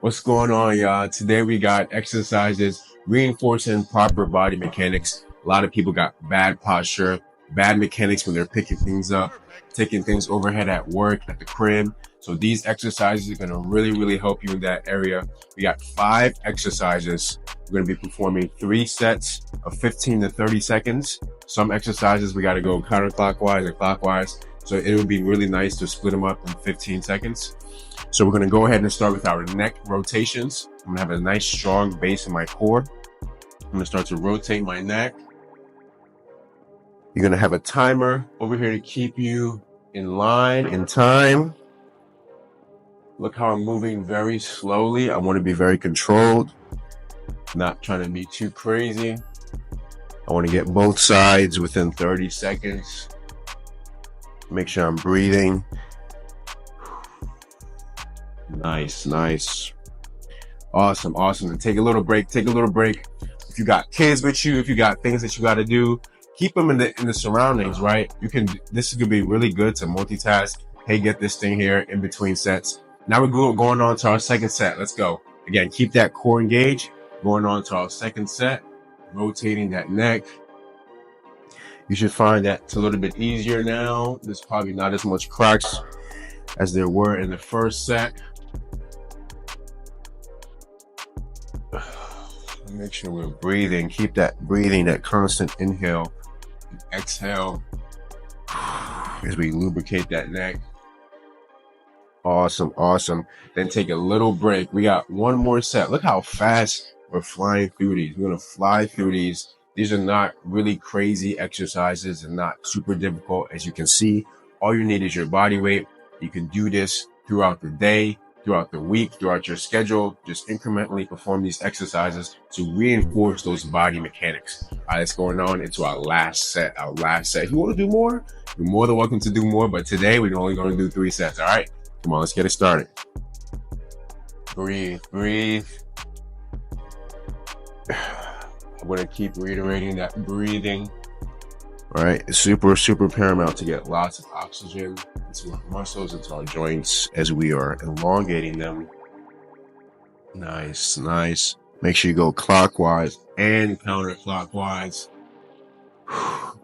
What's going on, y'all? Today we got exercises reinforcing proper body mechanics. A lot of people got bad posture, bad mechanics when they're picking things up, taking things overhead at work, at the crib. So these exercises are going to really help you in that area. We got 5 exercises. We're going to be performing 3 sets of 15 to 30 seconds. Some exercises we got to go counterclockwise and clockwise. So it would be really nice to split them up in 15 seconds. So we're going to go ahead and start with our neck rotations. I'm going to have a nice strong base in my core. I'm going to start to rotate my neck. You're going to have a timer over here to keep you in line, in time. Look how I'm moving very slowly. I want to be very controlled, not trying to be too crazy. I want to get both sides within 30 seconds. Make sure I'm breathing. Nice. Awesome. And take a little break. If you got kids with you, if you got things that you got to do, keep them in the surroundings, right? This could be really good to multitask. Hey, get this thing here in between sets. Now we're going on to our second set. Let's go. Again, keep that core engaged. Going on to our second set, rotating that neck. You should find that it's a little bit easier now. There's probably not as much cracks as there were in the first set. Make sure we're breathing. Keep that breathing, that constant inhale and exhale as we lubricate that neck. Awesome. Then take a little break. We got one more set. Look how fast we're flying through these. We're going to fly through these. These are not really crazy exercises and not super difficult. As you can see, all you need is your body weight. You can do this throughout the day, throughout the week, throughout your schedule. Just incrementally perform these exercises to reinforce those body mechanics. All right, let's go on into our last set. If you want to do more, you're more than welcome to do more. But today, we're only going to do 3 sets. All right, come on, let's get it started. Breathe. I'm going to keep reiterating that breathing. All right, it's super paramount to get lots of oxygen into our muscles, into our joints as we are elongating them. Nice. Make sure you go clockwise and counterclockwise.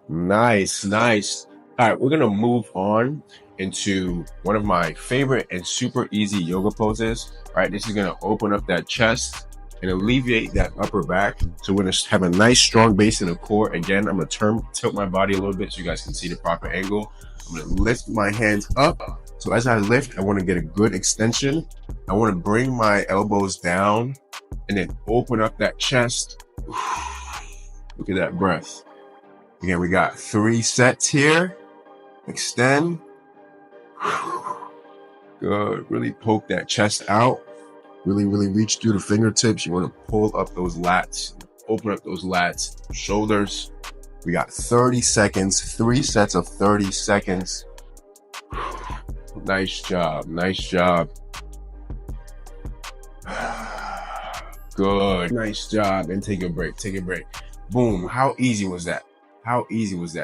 Nice. All right, we're going to move on into one of my favorite and super easy yoga poses. All right, this is going to open up that chest and alleviate that upper back. So we're going to have a nice strong base in the core. Again, I'm going to tilt my body a little bit so you guys can see the proper angle. I'm going to lift my hands up. So as I lift, I want to get a good extension. I want to bring my elbows down and then open up that chest. Look at that breath. Again, we got 3 sets here. Extend. Good. Really poke that chest out. Really reach through the fingertips. You want to pull up those lats, open up those lats, shoulders. We got 30 seconds, 3 sets of 30 seconds. Nice job. Good. Nice job. And take a break. Boom. How easy was that?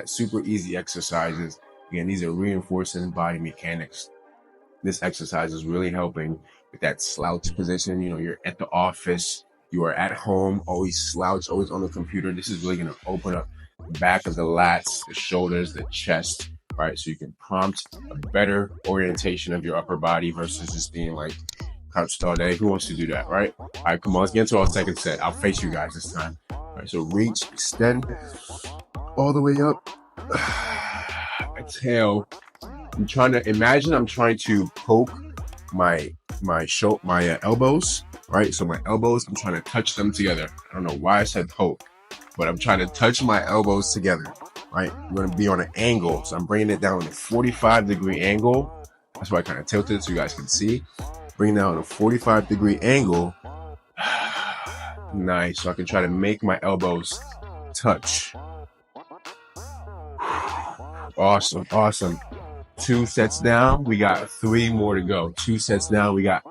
Super easy exercises. Again, these are reinforcing body mechanics. This exercise is really helping with that slouch position. You know, you're at the office, you are at home, always slouch, always on the computer. This is really going to open up the back of the lats, the shoulders, the chest, right? So you can prompt a better orientation of your upper body versus just being like crouched all day. Who wants to do that, right? All right, come on, let's get into our second set. I'll face you guys this time. All right, so reach, extend all the way up. Exhale. I'm trying to poke my elbows, right? So my elbows, I'm trying to touch them together. I don't know why I said poke, but I'm trying to touch my elbows together, right? I'm going to be on an angle. So I'm bringing it down on a 45-degree angle. That's why I kind of tilted it so you guys can see. Bring it down on a 45-degree angle. Nice. So I can try to make my elbows touch. Awesome. 2 sets down. We got 3 more to go. 2 sets down. We got.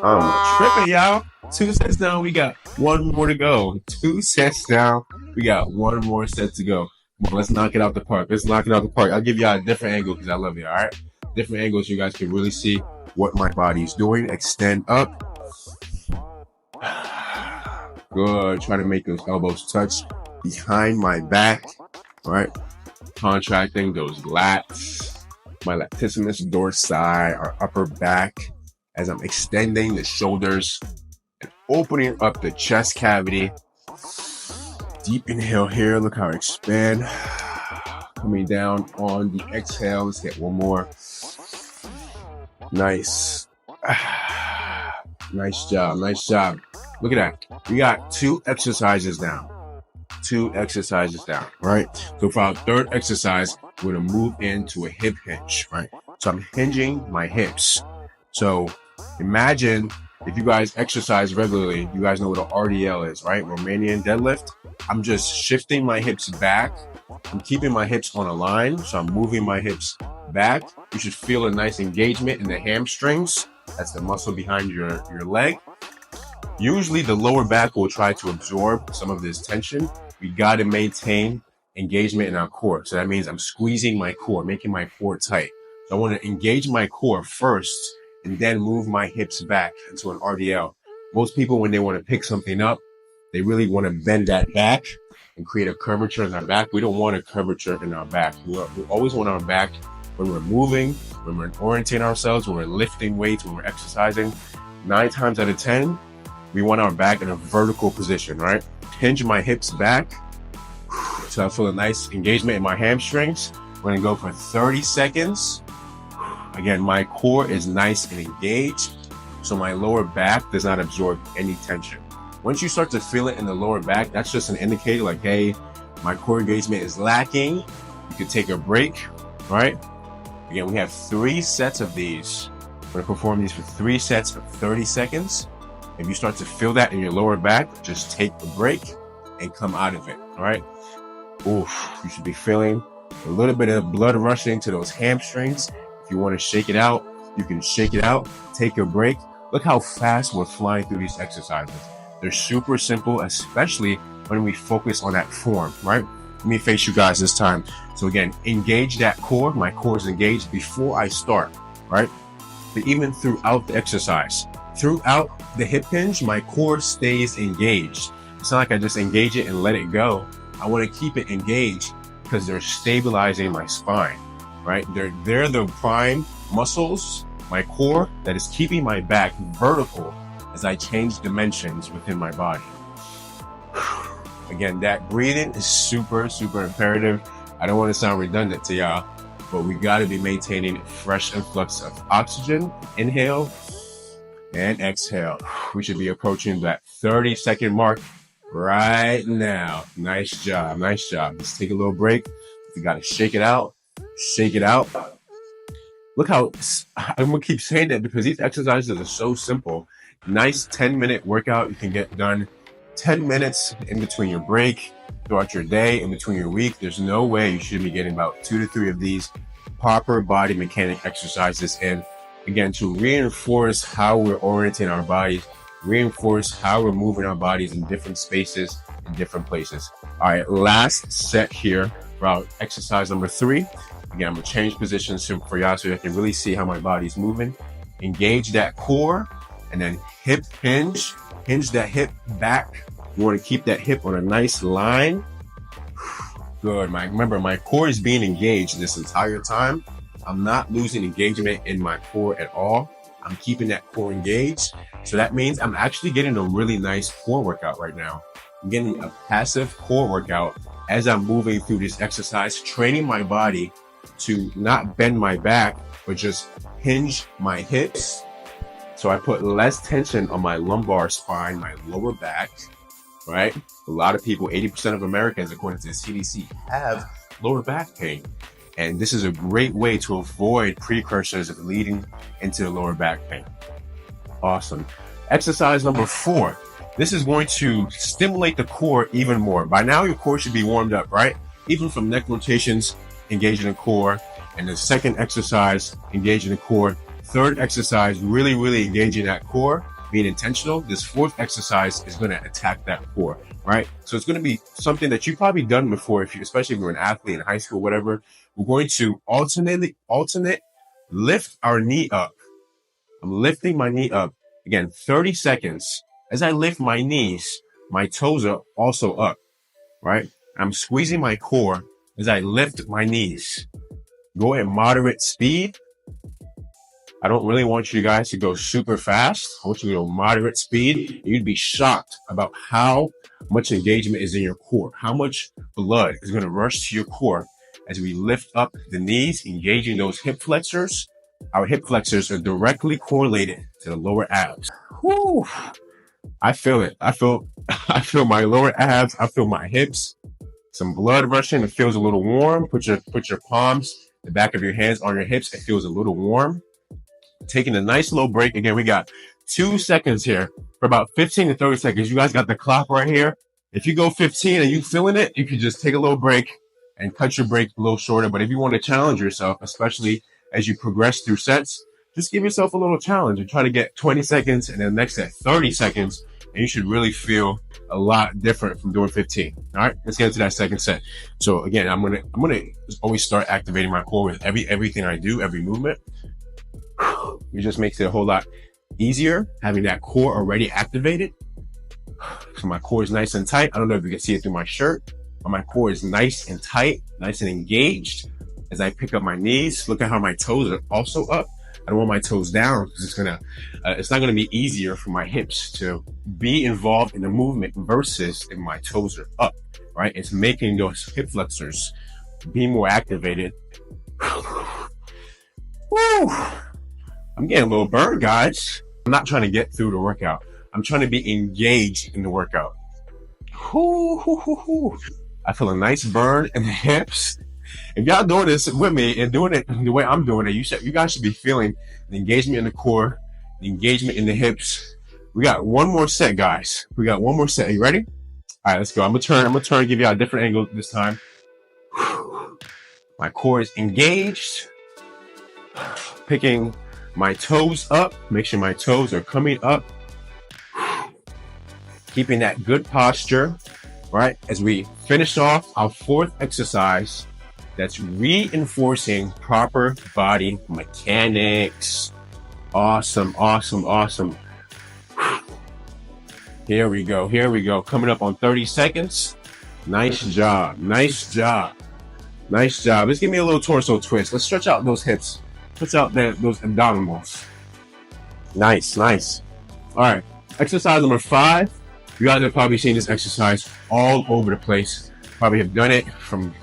I'm tripping, y'all. 2 sets down. We got 1 more to go. 2 sets down. We got 1 more set to go. Come on, let's knock it out the park. I'll give y'all a different angle because I love you. All right. Different angles you guys can really see what my body's doing. Extend up. Good. Try to make those elbows touch behind my back. All right. Contracting those lats, my latissimus dorsi, our upper back, as I'm extending the shoulders and opening up the chest cavity. Deep inhale here. Look how I expand. Coming down on the exhale. Let's get one more. Nice. Nice job. Nice job. Look at that. We got 2 exercises now. 2 exercises down, right? So for our third exercise, we're gonna move into a hip hinge, right? So I'm hinging my hips. So imagine if you guys exercise regularly, you guys know what an RDL is, right? Romanian deadlift. I'm just shifting my hips back. I'm keeping my hips on a line, so I'm moving my hips back. You should feel a nice engagement in the hamstrings. That's the muscle behind your leg. Usually the lower back will try to absorb some of this tension. We got to maintain engagement in our core. So that means I'm squeezing my core, making my core tight. So I want to engage my core first and then move my hips back into an RDL. Most people, when they want to pick something up, they really want to bend that back and create a curvature in our back. We don't want a curvature in our back. We always want our back when we're moving, when we're orienting ourselves, when we're lifting weights, when we're exercising. 9 times out of 10, we want our back in a vertical position, right? Hinge my hips back. So I feel a nice engagement in my hamstrings. We're gonna go for 30 seconds. Again, my core is nice and engaged, so my lower back does not absorb any tension. Once you start to feel it in the lower back, that's just an indicator like, hey, my core engagement is lacking. You could take a break, right? Again, we have 3 sets of these. We're gonna perform these for 3 sets of 30 seconds. If you start to feel that in your lower back, just take a break and come out of it, all right? Oof, you should be feeling a little bit of blood rushing to those hamstrings. If you want to shake it out, you can shake it out, take a break. Look how fast we're flying through these exercises. They're super simple, especially when we focus on that form, right? Let me face you guys this time. So again, engage that core. My core is engaged before I start, right? But even throughout the exercise, throughout the hip hinge, my core stays engaged. It's not like I just engage it and let it go. I want to keep it engaged because they're stabilizing my spine, right? They're the prime muscles, my core, that is keeping my back vertical as I change dimensions within my body. Again, that breathing is super, super imperative. I don't want to sound redundant to y'all, but we got to be maintaining a fresh influx of oxygen. Inhale and exhale. We should be approaching that 30-second mark right now. Nice job. Nice job. Let's take a little break. You got to shake it out. Shake it out. Look how I'm going to keep saying that because these exercises are so simple. Nice 10-minute workout. You can get done 10 minutes in between your break, throughout your day, in between your week. There's no way you should be getting about 2 to 3 of these proper body mechanic exercises in. Again, to reinforce how we're orienting our bodies, reinforce how we're moving our bodies in different spaces, in different places. All right, last set here for our exercise number 3. Again, I'm gonna change positions for y'all so you can really see how my body's moving. Engage that core and then hip hinge. Hinge that hip back. You wanna keep that hip on a nice line. Good, remember my core is being engaged this entire time. I'm not losing engagement in my core at all. I'm keeping that core engaged. So that means I'm actually getting a really nice core workout right now. I'm getting a passive core workout as I'm moving through this exercise, training my body to not bend my back, but just hinge my hips. So I put less tension on my lumbar spine, my lower back, right? A lot of people, 80% of Americans, according to the CDC, have lower back pain. And this is a great way to avoid precursors of leading into the lower back pain. Awesome. Exercise number 4. This is going to stimulate the core even more. By now, your core should be warmed up, right? Even from neck rotations, engaging the core. And the second exercise, engaging the core. Third exercise, really, really engaging that core, being intentional. This 4th exercise is going to attack that core, right? So it's going to be something that you've probably done before, especially if you're an athlete in high school, whatever. We're going to alternate, lift our knee up I'm lifting my knee up. Again, 30 seconds. As I lift my knees, my toes are also up, right? I'm squeezing my core as I lift my knees. Go at moderate speed. I don't really want you guys to go super fast. I want you to go moderate speed. You'd be shocked about how much engagement is in your core, how much blood is going to rush to your core as we lift up the knees, engaging those hip flexors. Our hip flexors are directly correlated to the lower abs. Whew. I feel it. I feel my lower abs. I feel my hips. Some blood rushing. It feels a little warm. Put your palms, the back of your hands on your hips. It feels a little warm. Taking a nice little break. Again, we got 2 seconds here for about 15 to 30 seconds. You guys got the clock right here. If you go 15 and you feeling it, you can just take a little break and cut your break a little shorter. But if you want to challenge yourself, especially as you progress through sets, just give yourself a little challenge and try to get 20 seconds and then the next set 30 seconds. And you should really feel a lot different from doing 15. All right, let's get into that second set. So again, I'm gonna always start activating my core with everything I do, every movement. It just makes it a whole lot easier having that core already activated. So my core is nice and tight. I don't know if you can see it through my shirt, but my core is nice and tight, nice and engaged. As I pick up my knees, look at how my toes are also up. I don't want my toes down because it's not gonna be easier for my hips to be involved in the movement versus if my toes are up, right? It's making those hip flexors be more activated. Woo! I'm getting a little burned, guys. I'm not trying to get through the workout. I'm trying to be engaged in the workout. I feel a nice burn in the hips. If y'all doing this with me and doing it the way I'm doing it, you guys should be feeling the engagement in the core, the engagement in the hips. We got one more set, guys. We got one more set. Are you ready? All right, let's go. I'm gonna turn, give y'all a different angle this time. My core is engaged. Picking my toes up, make sure my toes are coming up. Keeping that good posture, right? As we finish off our fourth exercise, that's reinforcing proper body mechanics. Awesome, awesome, awesome. Here we go. Coming up on 30 seconds. Nice job, nice job, nice job. Let's give me a little torso twist. Let's stretch out those hips. Puts out those abdominals. Nice. All right, exercise number 5. You guys have probably seen this exercise all over the place. Probably have done it from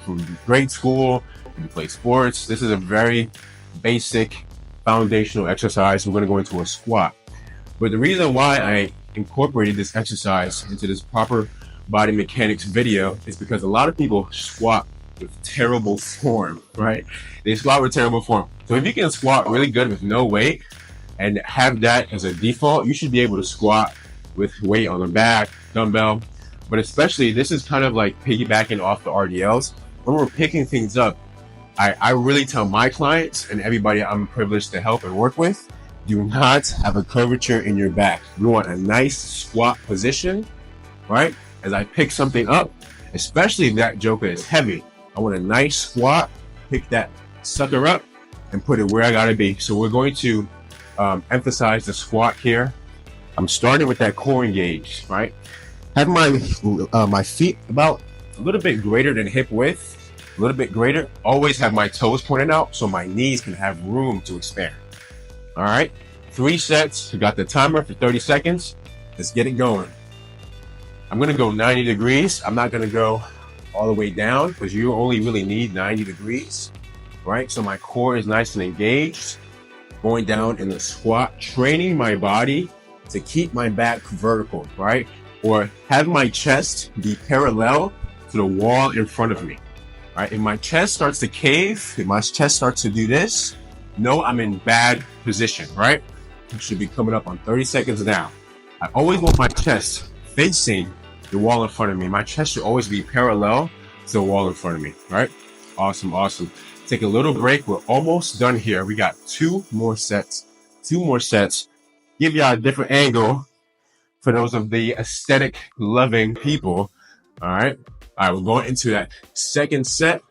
grade school. You play sports. This is a very basic foundational exercise. We're going to go into a squat. But the reason why I incorporated this exercise into this proper body mechanics video is because a lot of people squat with terrible form, right? They squat with terrible form. So if you can squat really good with no weight and have that as a default, you should be able to squat with weight on the back, dumbbell. But especially, this is kind of like piggybacking off the RDLs. When we're picking things up, I really tell my clients and everybody I'm privileged to help and work with, do not have a curvature in your back. You want a nice squat position, right? As I pick something up, especially if that joker is heavy, I want a nice squat, pick that sucker up and put it where I gotta be. So we're going to emphasize the squat here. I'm starting with that core engaged, right? Have my feet about a little bit greater than hip width, a little bit greater. Always have my toes pointed out so my knees can have room to expand. All right, 3 sets. You got the timer for 30 seconds. Let's get it going. I'm gonna go 90 degrees. I'm not gonna go all the way down because you only really need 90 degrees, right? So my core is nice and engaged. Going down in the squat, training my body to keep my back vertical, right? Or have my chest be parallel to the wall in front of me, right? If my chest starts to cave, if my chest starts to do this, no, I'm in bad position, right? It should be coming up on 30 seconds now. I always want my chest facing the wall in front of me. My chest should always be parallel to the wall in front of me, right? Awesome, awesome. Take a little break. We're almost done here. We got 2 more sets. Give y'all a different angle for those of the aesthetic loving people. All right, we're going into that second set.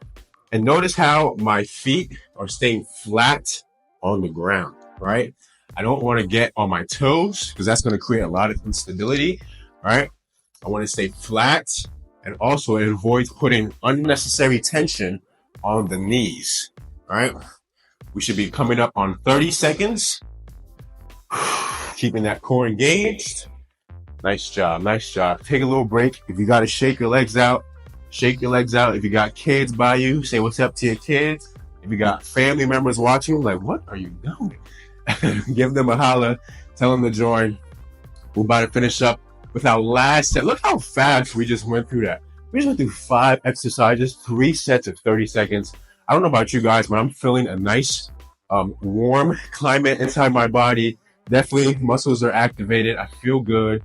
And notice how my feet are staying flat on the ground, right? I don't want to get on my toes because that's going to create a lot of instability, right? I want to stay flat, and also it avoids putting unnecessary tension on the knees, right? We should be coming up on 30 seconds, keeping that core engaged. Nice job, nice job. Take a little break. If you got to shake your legs out, shake your legs out. If you got kids by you, say what's up to your kids. If you got family members watching, like, what are you doing? Give them a holler, tell them to join. We're about to finish up with our last set. Look how fast we just went through that. We just went through 5 exercises, 3 sets of 30 seconds. I don't know about you guys, but I'm feeling a nice warm climate inside my body. Definitely muscles are activated. I feel good.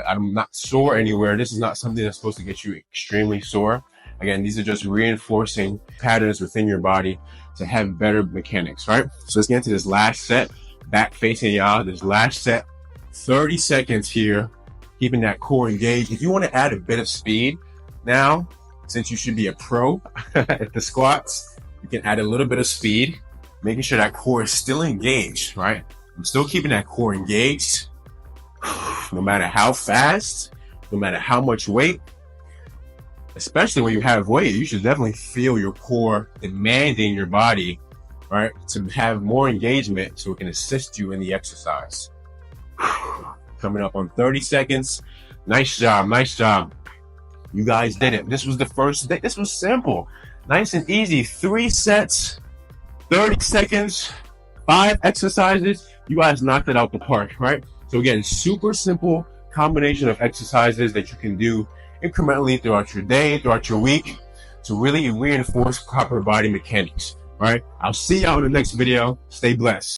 I'm not sore anywhere. This is not something that's supposed to get you extremely sore. Again, these are just reinforcing patterns within your body to have better mechanics, right? So let's get into this last set, back facing y'all. This last set, 30 seconds here, keeping that core engaged. If you want to add a bit of speed now, since you should be a pro at the squats, you can add a little bit of speed, making sure that core is still engaged, right? I'm still keeping that core engaged. No matter how fast, no matter how much weight, especially when you have weight, you should definitely feel your core demanding your body, right, to have more engagement so it can assist you in the exercise. Coming up on 30 seconds. Nice job, nice job. You guys did it. This was the first day. This was simple. Nice and easy. 3 sets, 30 seconds, 5 exercises. You guys knocked it out the park, right? So again, super simple combination of exercises that you can do incrementally throughout your day, throughout your week, to really reinforce proper body mechanics, right? I'll see y'all in the next video. Stay blessed.